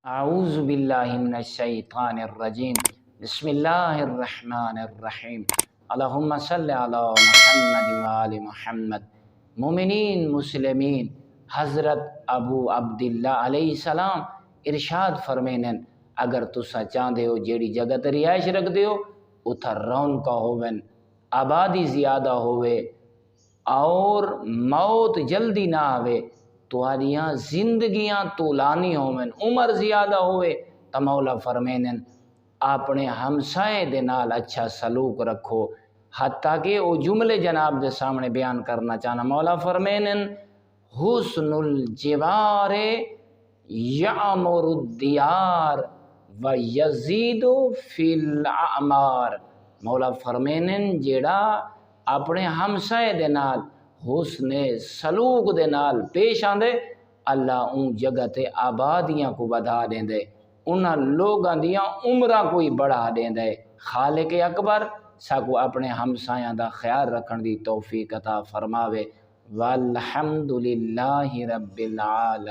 اعوذ باللہ من الشیطان الرجیم بسم اللہ الرحمن الرحیم اللہم صلی علی محمد وآل محمد۔ مومنین مسلمین، حضرت ابو عبداللہ علیہ السلام ارشاد فرمینن اگر تسا چاہدے ہو جیڑی جگہ تے رہائش رکھ دے ہو اتھا رونقاں ہوون، آبادی زیادہ ہوئے اور موت جلدی نہ آوے، تواریاں زندگیاں طولانی ہومن، عمر زیادہ ہوئے، تو مولا فرمینن اپنے ہمسائے دے نال اچھا سلوک رکھو۔ حتیٰ کہ وہ جملے جناب دے سامنے بیان کرنا چاہنا، مولا فرمینن حسن الجوار یعمر الدیار و یزید فی الاعمار۔ مولا فرمینن جیڑا اپنے ہمسائے دے نال حسن سلوک دے نال پیش آندے، اللہ اون جگہ تے آبادیاں کو بدا دیندے، انہاں لوگاں دیاں عمراں کوئی بڑھا دیندے۔ خالق اکبر ساکو اپنے ہمسایاں دا خیال رکھن دی توفیق عطا فرماوے۔ والحمدللہ رب العالمین۔